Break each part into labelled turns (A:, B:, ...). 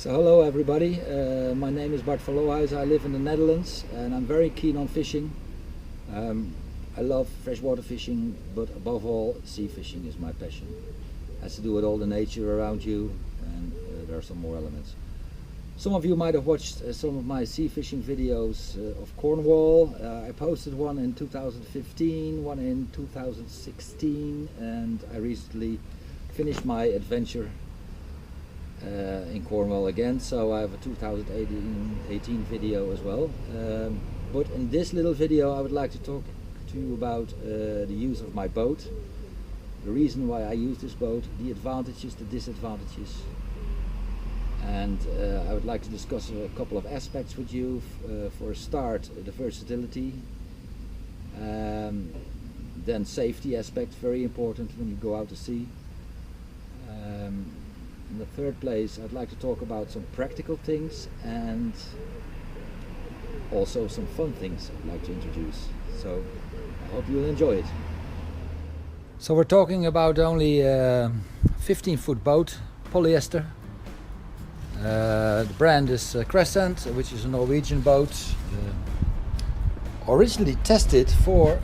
A: So hello everybody, my name is Bart van Lohuizen. I live in the Netherlands and I'm very keen on fishing. I love freshwater fishing, but above all sea fishing is my passion. It has to do with all the nature around you, and there are some more elements. Some of you might have watched some of my sea fishing videos of Cornwall. I posted one in 2015, one in 2016, and I recently finished my adventure in Cornwall again, so I have a 2018 video as well. But in this little video I would like to talk to you about the use of my boat, the reason why I use this boat, the advantages, the disadvantages, and I would like to discuss a couple of aspects with you. For a start, the versatility, then safety aspect, very important when you go out to sea. In the third place, I'd like to talk about some practical things and also some fun things I'd like to introduce. So I hope you'll enjoy it. So we're talking about only a 15-foot boat, polyester. The brand is Crescent, which is a Norwegian boat, originally tested for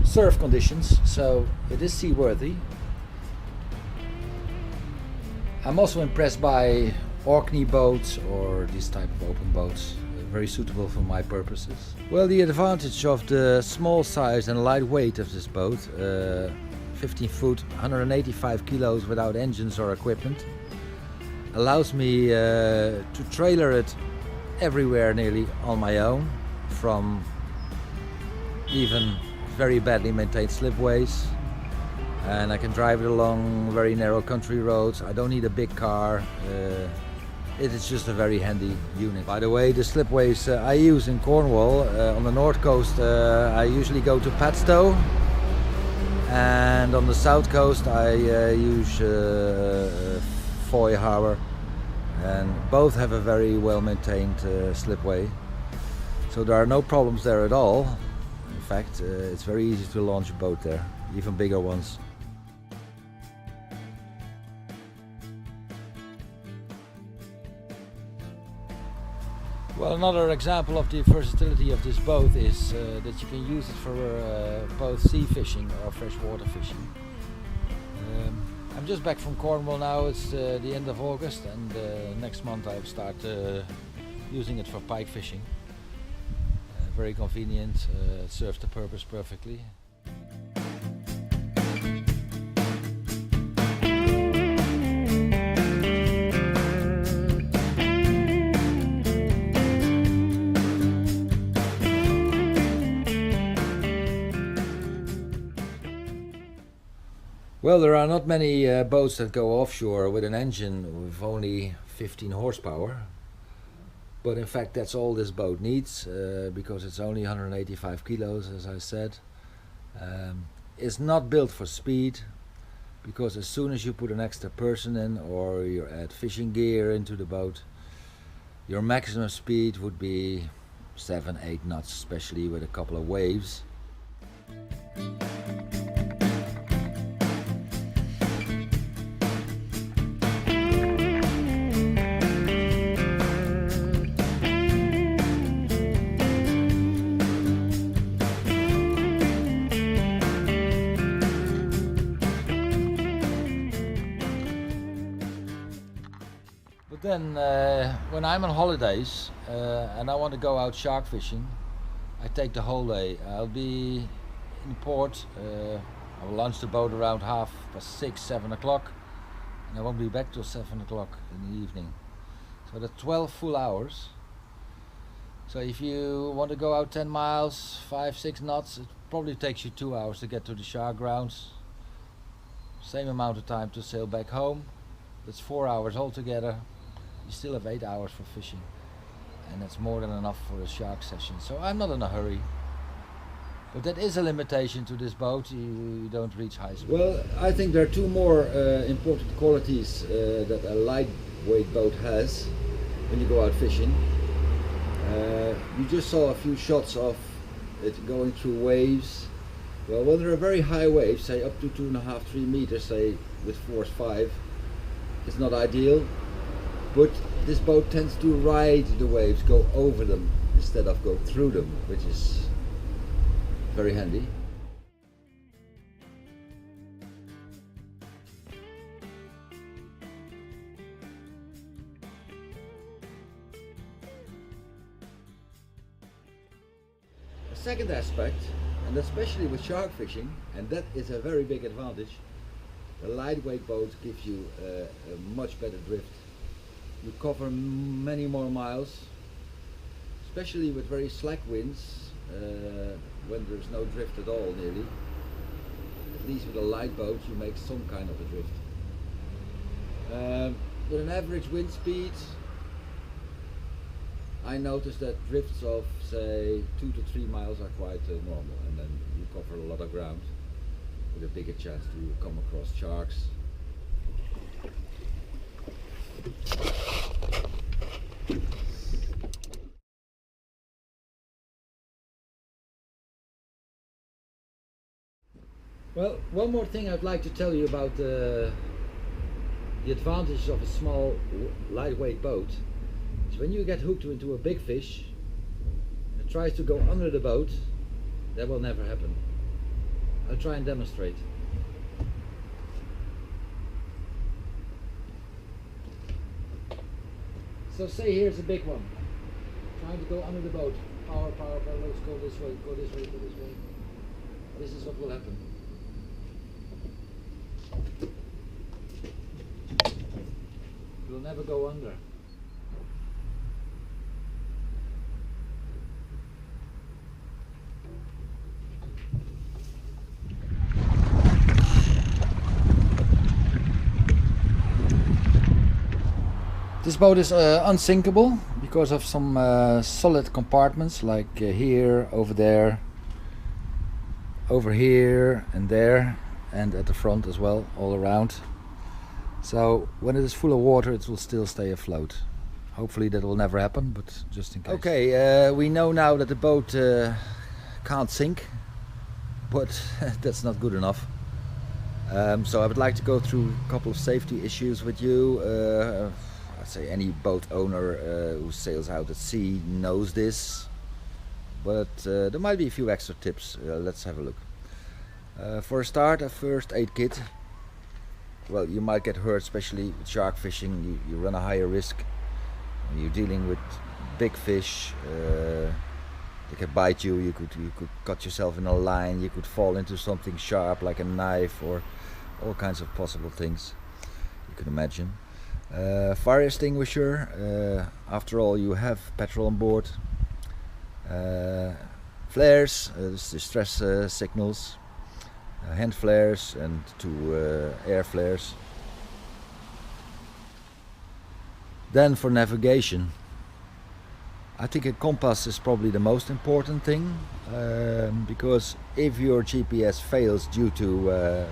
A: surf conditions, so it is seaworthy. I'm also impressed by Orkney boats or this type of open boats, very suitable for my purposes. Well, the advantage of the small size and light weight of this boat, 15 foot, 185 kilos without engines or equipment, allows me to trailer it everywhere nearly on my own, from even very badly maintained slipways, and I can drive it along very narrow country roads. I don't need a big car. It is just a very handy unit. By the way, the slipways I use in Cornwall, on the north coast I usually go to Padstow, and on the south coast I use Foy Harbour, and both have a very well maintained slipway, so there are no problems there at all. In fact, it's very easy to launch a boat there, even bigger ones. Well, another example of the versatility of this boat is that you can use it for both sea fishing or freshwater fishing. I'm just back from Cornwall now. It's the end of August, and next month I'll start using it for pike fishing. Very convenient, it serves the purpose perfectly. Well, there are not many boats that go offshore with an engine with only 15 horsepower. But in fact that's all this boat needs, because it's only 185 kilos, as I said. It's not built for speed, because as soon as you put an extra person in or you add fishing gear into the boat, your maximum speed would be 7-8 knots, especially with a couple of waves. But then when I'm on holidays and I want to go out shark fishing, I take the whole day. I'll be in port, I will launch the boat around 6:30, 7 o'clock, and I won't be back till 7 o'clock in the evening. So that's 12 full hours. So if you want to go out 10 miles, 5-6 knots, it probably takes you 2 hours to get to the shark grounds. Same amount of time to sail back home. That's 4 hours altogether. You still have 8 hours for fishing, and that's more than enough for a shark session. So I'm not in a hurry, but that is a limitation to this boat. You don't reach high speed. Well, I think there are two more important qualities that a lightweight boat has when you go out fishing. You just saw a few shots of it going through waves. Well, when there are very high waves, say up to 2.5-3 meters, say with force 5, it's not ideal. but this boat tends to ride the waves, go over them instead of go through them, which is very handy. A second aspect, and especially with shark fishing, and that is a very big advantage, the lightweight boat gives you a much better drift. You cover many more miles, especially with very slack winds, when there's no drift at all nearly. At least with a light boat you make some kind of a drift. With an average wind speed, I noticed that drifts of say 2 to 3 miles are quite normal, and then you cover a lot of ground with a bigger chance to come across sharks. Well, one more thing I'd like to tell you about the advantages of a small lightweight boat is when you get hooked into a big fish and it tries to go under the boat, that will never happen. I'll try and demonstrate. So say here's a big one, trying to go under the boat. Power, power, power, let's go this way, go this way, go this way. This is what will happen. It will never go under. This boat is unsinkable because of some solid compartments like here, over there, over here and there, and at the front as well, all around. So when it is full of water it will still stay afloat. Hopefully that will never happen, but just in case. Okay, we know now that the boat can't sink, but that's not good enough. So I would like to go through a couple of safety issues with you. I'd say any boat owner who sails out at sea knows this, but there might be a few extra tips. Let's have a look. For a start, a first aid kit. Well, you might get hurt, especially with shark fishing. You run a higher risk. When you're dealing with big fish, they can bite you. You could cut yourself in a line. You could fall into something sharp like a knife, or all kinds of possible things you can imagine. Fire extinguisher, after all you have petrol on board. Flares, distress signals, hand flares and 2 air flares. Then for navigation, I think a compass is probably the most important thing, because if your GPS fails due to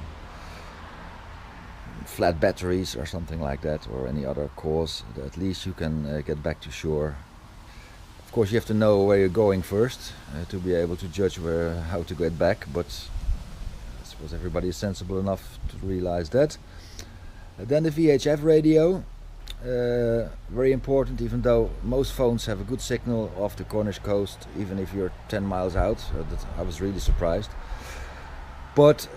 A: flat batteries or something like that, or any other cause, at least you can get back to shore. Of course you have to know where you're going first to be able to judge how to get back, but I suppose everybody is sensible enough to realize that. Then the VHF radio, very important, even though most phones have a good signal off the Cornish coast, even if you're 10 miles out. I was really surprised. But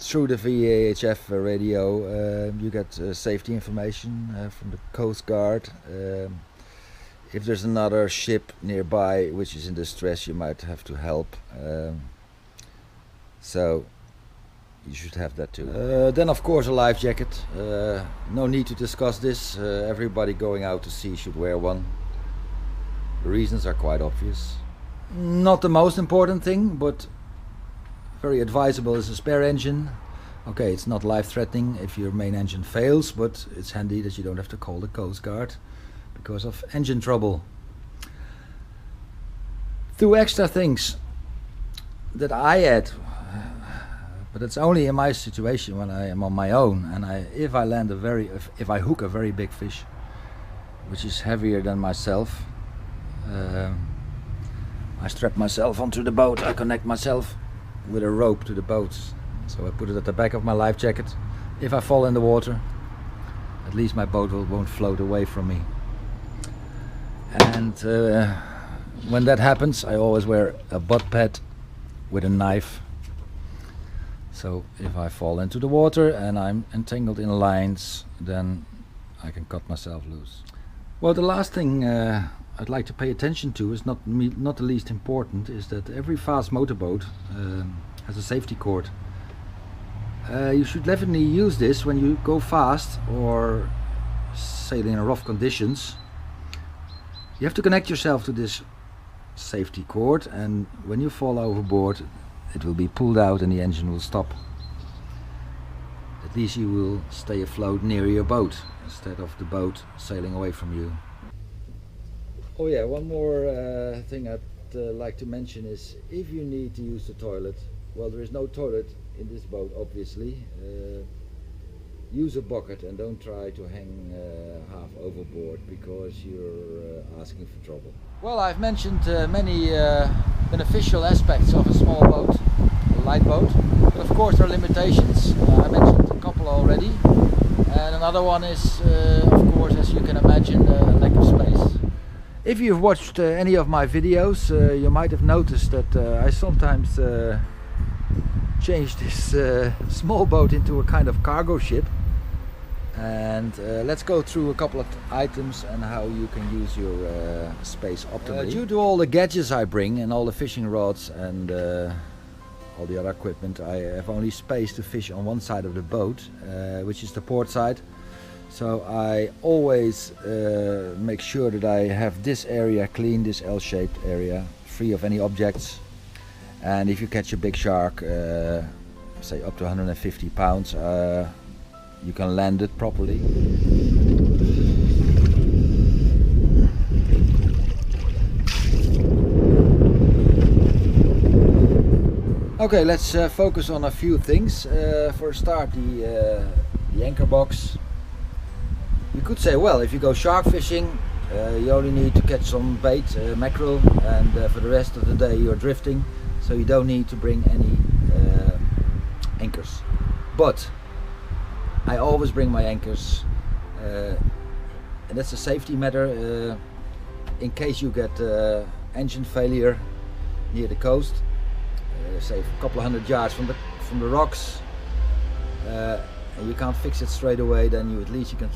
A: through the VHF radio you get safety information from the Coast Guard. If there's another ship nearby which is in distress, you might have to help. So you should have that too. Then of course a life jacket. No need to discuss this. Everybody going out to sea should wear one. The reasons are quite obvious. Not the most important thing, but very advisable is a spare engine. Okay, it's not life-threatening if your main engine fails, but it's handy that you don't have to call the Coast Guard because of engine trouble. 2 extra things that I add, but it's only in my situation when I am on my own, and if I hook a very big fish, which is heavier than myself, I strap myself onto the boat. I connect myself with a rope to the boat, so I put it at the back of my life jacket. If I fall in the water, At least my boat won't float away from me. And when that happens, I always wear a butt pad with a knife. So if I fall into the water and I'm entangled in lines, then I can cut myself loose. Well, the last thing I'd like to pay attention to is not the least important, is that every fast motorboat has a safety cord. You should definitely use this when you go fast or sailing in rough conditions. You have to connect yourself to this safety cord, and when you fall overboard it will be pulled out and the engine will stop. At least you will stay afloat near your boat instead of the boat sailing away from you. Oh yeah, one more thing I'd like to mention is, if you need to use the toilet, well, there is no toilet in this boat obviously. Use a bucket and don't try to hang half overboard, because you're asking for trouble. Well, I've mentioned many beneficial aspects of a small boat, a light boat, but of course there are limitations. I mentioned a couple already, and another one is of course, as you can imagine, a lack of space. If you've watched any of my videos, you might have noticed that I sometimes change this small boat into a kind of cargo ship. And let's go through a couple of items and how you can use your space optimally. Due to all the gadgets I bring and all the fishing rods and all the other equipment, I have only space to fish on one side of the boat, which is the port side. So I always make sure that I have this area clean, this L-shaped area, free of any objects. And if you catch a big shark, say up to 150 pounds, you can land it properly. Okay, let's focus on a few things. For a start, the anchor box. You could say, well, if you go shark fishing, you only need to catch some bait, mackerel, and for the rest of the day you're drifting, so you don't need to bring any anchors. But I always bring my anchors, and that's a safety matter. In case you get engine failure near the coast, say a couple of 100 yards from the rocks, and you can't fix it straight away, then you at least can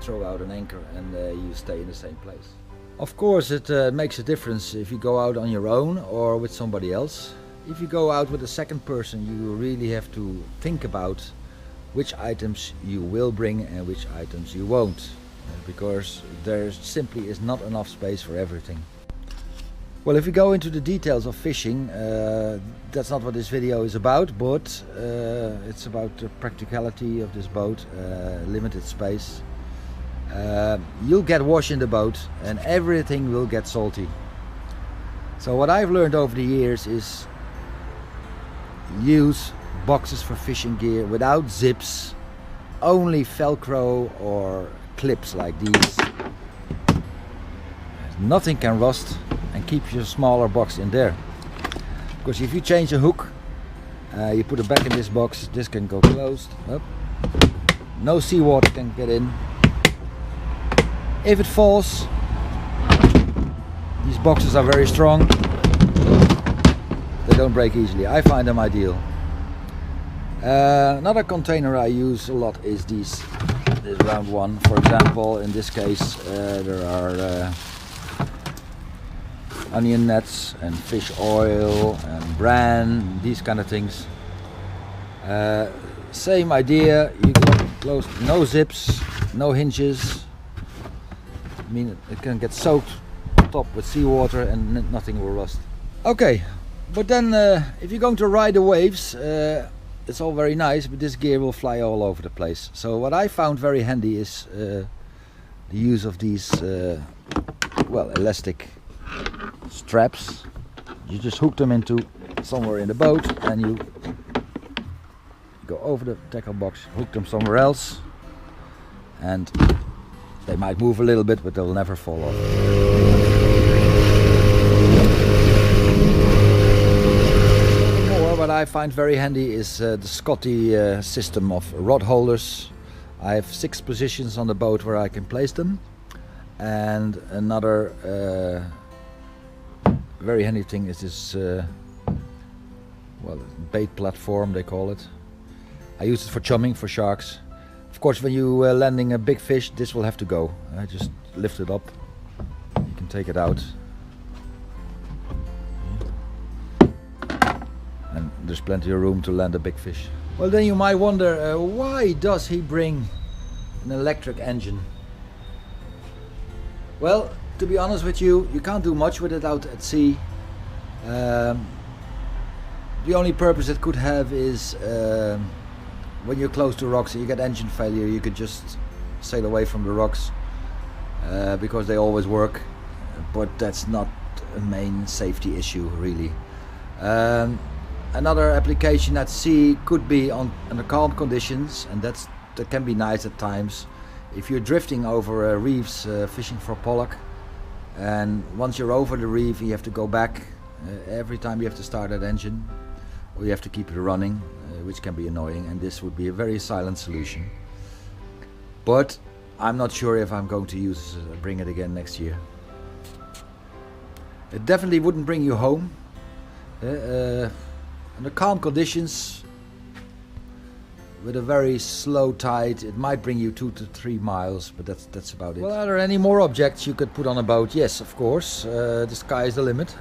A: throw out an anchor and you stay in the same place. Of course, it makes a difference if you go out on your own or with somebody else. If you go out with a second person, you really have to think about which items you will bring and which items you won't, because there simply is not enough space for everything. Well, if we go into the details of fishing, that's not what this video is about, but it's about the practicality of this boat, limited space. You'll get wash in the boat and everything will get salty. So what I've learned over the years is use boxes for fishing gear without zips, only Velcro or clips like these. Nothing can rust, and keep your smaller box in there. Because if you change a hook, you put it back in this box, this can go closed. Up. No seawater can get in. If it falls, these boxes are very strong. They don't break easily. I find them ideal. Another container I use a lot is this round one. For example, in this case there are onion nets and fish oil and bran, these kind of things. Same idea, you close, no zips, no hinges. I mean, it can get soaked on top with seawater and nothing will rust. Okay, but then if you're going to ride the waves, it's all very nice, but this gear will fly all over the place. So what I found very handy is the use of these well, elastic straps. You just hook them into somewhere in the boat and you go over the tackle box, hook them somewhere else, and they might move a little bit, but they'll never fall off. What I find very handy is the Scotty system of rod holders. I have 6 positions on the boat where I can place them, and another very handy thing is this well, bait platform they call it. I use it for chumming for sharks. Of course, when you landing a big fish, this will have to go. Just lift it up. You can take it out. And there's plenty of room to land a big fish. Well, then you might wonder, why does he bring an electric engine? Well, to be honest with you, you can't do much with it out at sea. The only purpose it could have is when you're close to rocks and you get engine failure, you could just sail away from the rocks because they always work, but that's not a main safety issue really. Another application at sea could be under calm conditions, and that can be nice at times. If you're drifting over reefs fishing for pollock, and once you're over the reef you have to go back, every time you have to start that engine, or you have to keep it running, which can be annoying, and this would be a very silent solution. But I'm not sure if I'm going to bring it again next year. It definitely wouldn't bring you home. Under calm conditions, with a very slow tide, it might bring you 2 to 3 miles, but that's about it. Well, are there any more objects you could put on a boat? Yes, of course. The sky is the limit.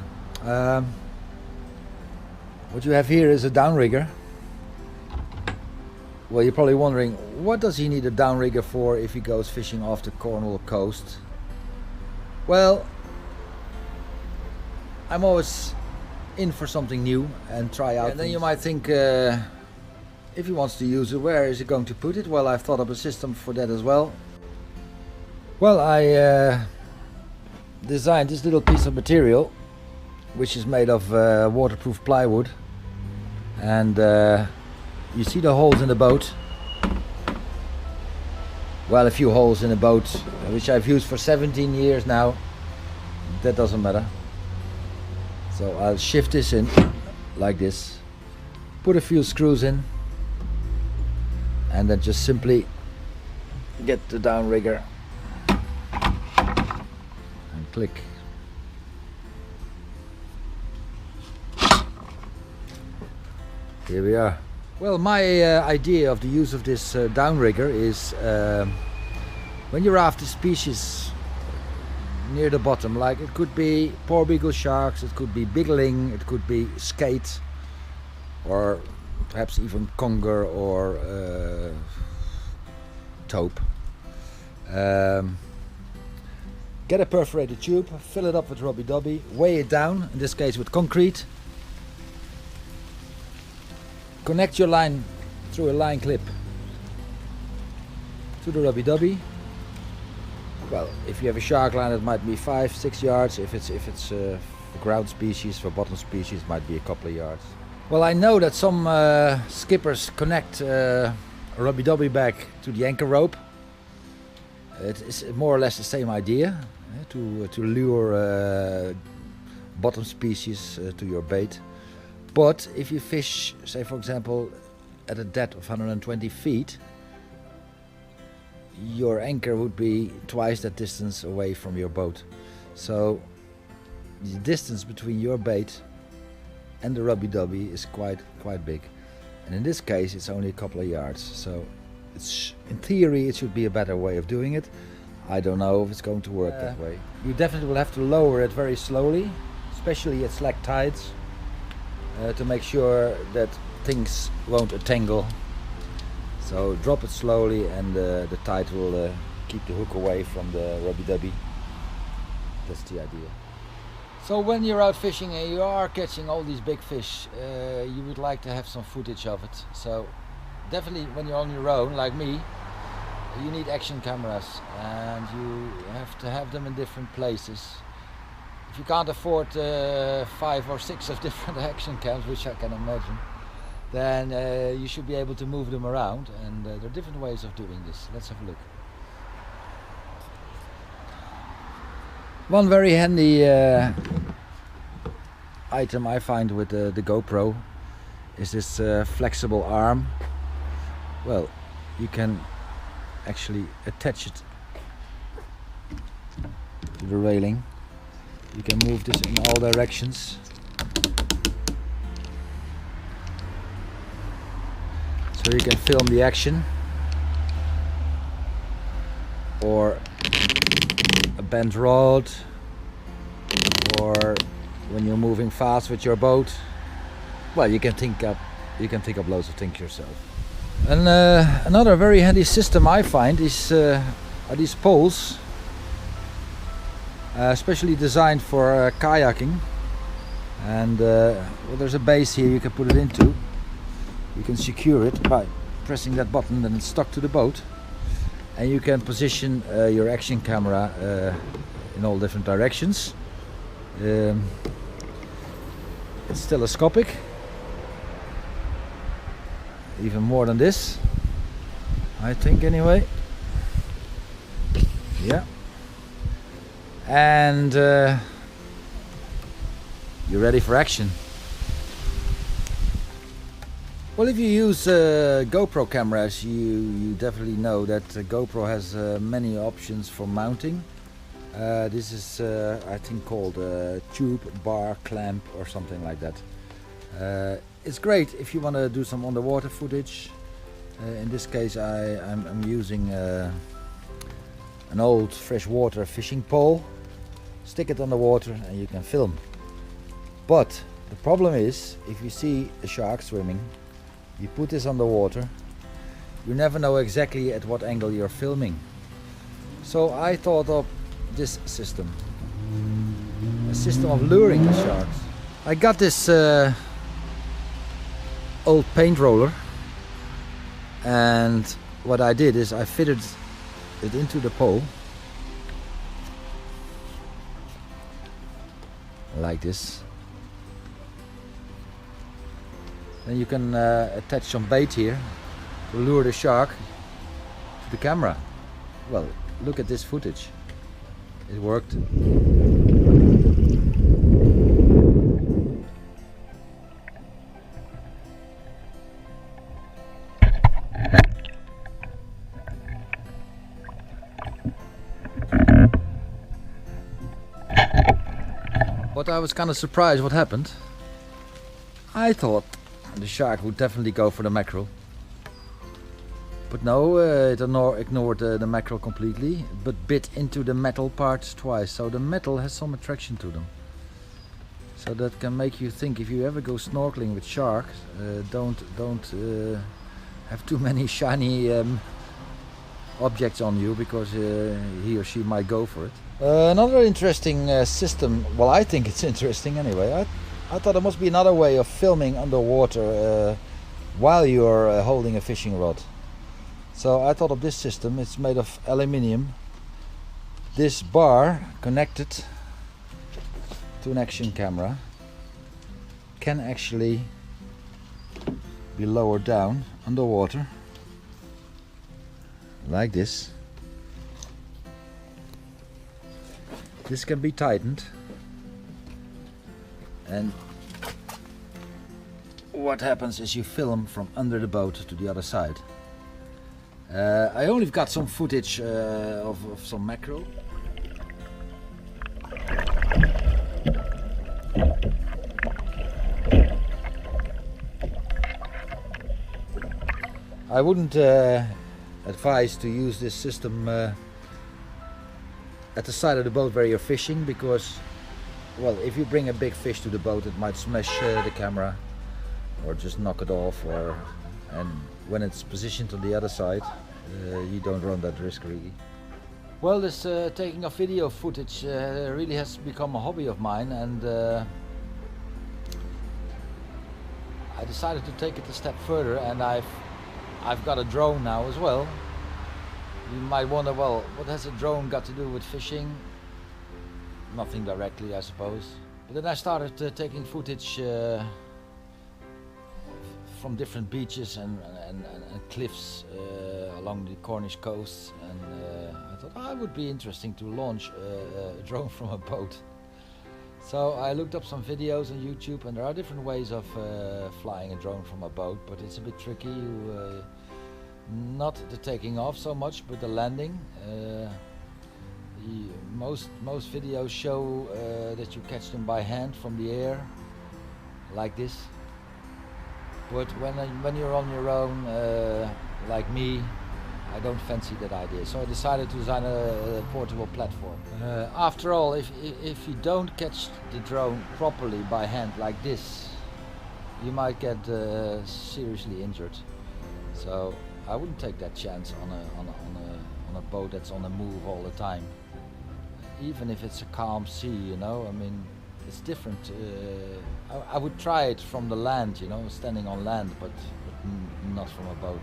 A: What you have here is a downrigger. Well, you're probably wondering, what does he need a downrigger for if he goes fishing off the Cornwall coast? Well, I'm always in for something new and try out. And then you might think, if he wants to use it, where is he going to put it? Well, I've thought of a system for that as well. Well, I designed this little piece of material, which is made of waterproof plywood, and you see the holes in the boat. Well, a few holes in the boat, which I've used for 17 years now. That doesn't matter. So I'll shift this in like this, put a few screws in, and then just simply get the downrigger and click. Here we are. Well, my idea of the use of this downrigger is when you're after species near the bottom, like it could be porbeagle sharks, it could be bigling, it could be skate, or perhaps even conger or taupe. Get a perforated tube, fill it up with rubby-dubby, weigh it down, in this case with concrete. Connect your line through a line clip to the rubby-dubby. Well, if you have a shark line, it might be 5-6 yards. If it's for ground species, for bottom species, it might be a couple of yards. Well, I know that some skippers connect a rubby-dubby back to the anchor rope. It's more or less the same idea, to lure bottom species to your bait. But if you fish, say for example, at a depth of 120 feet, your anchor would be twice that distance away from your boat. So the distance between your bait and the rubby-dubby is quite big. And in this case it's only a couple of yards. So it's, in theory, it should be a better way of doing it. I don't know if it's going to work that way. You definitely will have to lower it very slowly, especially at slack tides, to make sure that things won't entangle. So drop it slowly, and the tide will keep the hook away from the rubby-dubby. That's the idea. So when you're out fishing and you are catching all these big fish, you would like to have some footage of it. So definitely when you're on your own, like me, you need action cameras, and you have to have them in different places. If you can't afford 5 or 6 of different action cams, which I can imagine, then you should be able to move them around, and there are different ways of doing this. Let's have a look. One very handy item I find with the GoPro is this flexible arm. Well, you can actually attach it to the railing. You can move this in all directions. So you can film the action, or a bent rod, or when you're moving fast with your boat. Well, you can think up loads of things yourself. And another very handy system I find is are these poles, especially designed for kayaking. And well, there's a base here you can put it into. You can secure it by pressing that button, then it's stuck to the boat. And you can position your action camera in all different directions. It's telescopic, even more than this, I think, anyway. Yeah. And you're ready for action. Well, if you use GoPro cameras, you definitely know that GoPro has many options for mounting. This is I think called a tube, bar, clamp or something like that. It's great if you want to do some underwater footage. In this case I'm using an old freshwater fishing pole. Stick it on the water and you can film. But the problem is, if you see a shark swimming, you put this on the water, you never know exactly at what angle you're filming. So I thought of this system, a system of luring the sharks. I got this old paint roller, and what I did is I fitted it into the pole like this. Then you can attach some bait here to lure the shark to the camera. Well, look at this footage. It worked. But I was kind of surprised what happened. I thought the shark would definitely go for the mackerel. But no, it ignored the mackerel completely, but bit into the metal parts twice. So the metal has some attraction to them. So that can make you think, if you ever go snorkeling with sharks, don't have too many shiny objects on you, because he or she might go for it. Another interesting system, well, I think it's interesting anyway. I thought there must be another way of filming underwater while you're holding a fishing rod. So I thought of this system. It's made of aluminium. This bar connected to an action camera can actually be lowered down underwater like this. This can be tightened, and what happens is you film from under the boat to the other side. I only got some footage of some mackerel. I wouldn't advise to use this system at the side of the boat where you're fishing, because, well, if you bring a big fish to the boat, it might smash the camera or just knock it off, and when it's positioned on the other side, you don't run that risk really. Well, this taking of video footage really has become a hobby of mine, and I decided to take it a step further, and I've got a drone now as well. You might wonder, well, what has a drone got to do with fishing? Nothing directly, I suppose. But then I started taking footage from different beaches and cliffs along the Cornish coast, and I thought it would be interesting to launch a drone from a boat. So I looked up some videos on YouTube, and there are different ways of flying a drone from a boat, but it's a bit tricky. Not the taking off so much, but the landing. Most videos show that you catch them by hand from the air, like this. But when you're on your own, like me, I don't fancy that idea. So I decided to design a portable platform. After all, if you don't catch the drone properly by hand like this, you might get seriously injured. So I wouldn't take that chance on a boat that's on the move all the time. Even if it's a calm sea, you know, I mean, it's different. I would try it from the land, you know, standing on land, but not from a boat.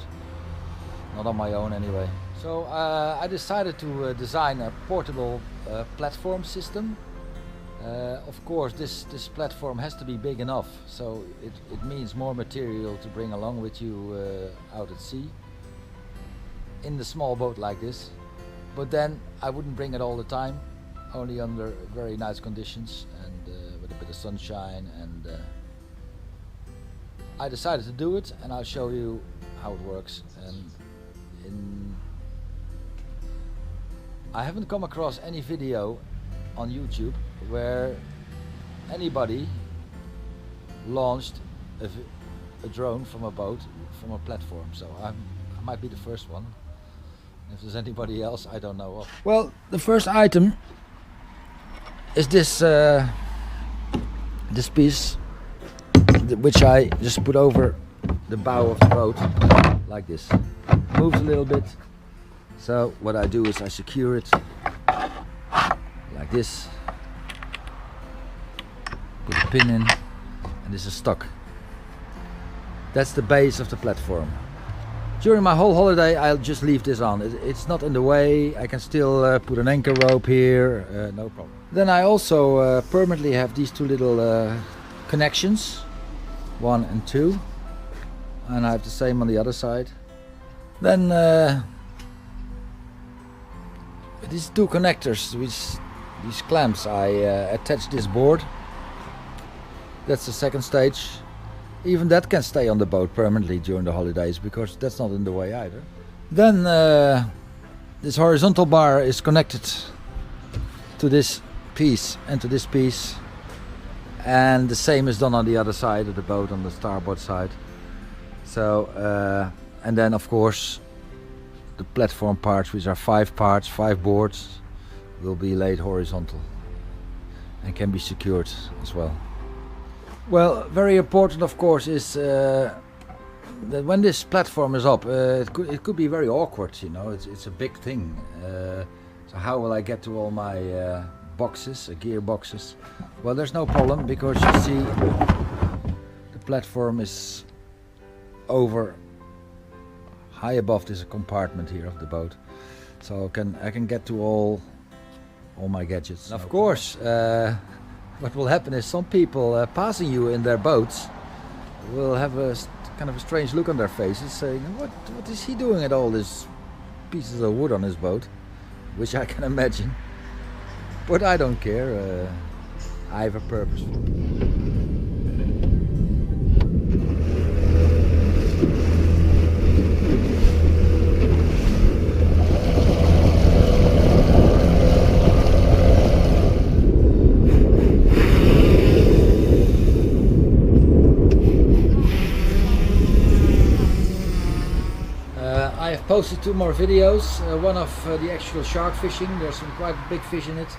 A: Not on my own anyway. So I decided to design a portable platform system. Of course, this platform has to be big enough, so it means more material to bring along with you out at sea in the small boat like this. But then I wouldn't bring it all the time, only under very nice conditions and with a bit of sunshine. And I decided to do it, and I'll show you how it works. And I haven't come across any video on YouTube where anybody launched a drone from a boat, from a platform. So I might be the first one. If there's anybody else, I don't know of. Well, the first item is this this piece, which I just put over the bow of the boat, like this. Moves a little bit. So what I do is I secure it like this. Put a pin in, and this is stuck. That's the base of the platform. During my whole holiday I'll just leave this on. It's not in the way. I can still put an anchor rope here, no problem. Then I also permanently have these two little connections, 1 and 2, and I have the same on the other side. Then these two connectors, with these clamps, I attach this board. That's the second stage. Even that can stay on the boat permanently during the holidays, because that's not in the way either. Then this horizontal bar is connected to this piece and to this piece, and the same is done on the other side of the boat, on the starboard side. So and then of course the platform parts, which are 5 parts, 5 boards, will be laid horizontal and can be secured as well. Well, very important of course is that when this platform is up, it could be very awkward, you know, it's a big thing. So how will I get to all my boxes, gear boxes? Well, there's no problem, because you see the platform is over, high above this compartment here of the boat, so I can get to all my gadgets. And of course, what will happen is some people passing you in their boats will have a kind of a strange look on their faces, saying, what is he doing at all these pieces of wood on his boat? Which I can imagine, but I don't care. I have a purpose for it. I have posted 2 more videos, one of the actual shark fishing. There's some quite big fish in it,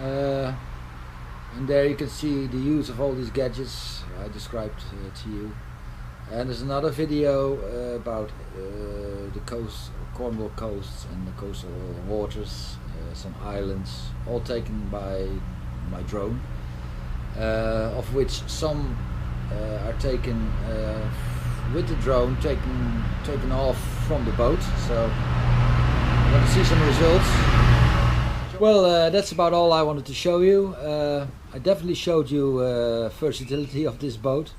A: and there you can see the use of all these gadgets I described to you. And there's another video about the coast, Cornwall coast, and the coastal waters, some islands, all taken by my drone, of which some are taken with the drone taken off from the boat. So I'm going to see some results. Well, that's about all I wanted to show you. I definitely showed you versatility of this boat.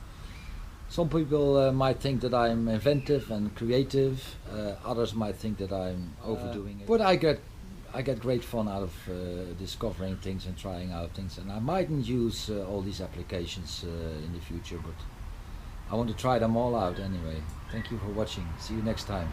A: Some people might think that I'm inventive and creative, others might think that I'm overdoing it. But I get great fun out of discovering things and trying out things, and I mightn't use all these applications in the future, but I want to try them all out anyway. Thank you for watching. See you next time.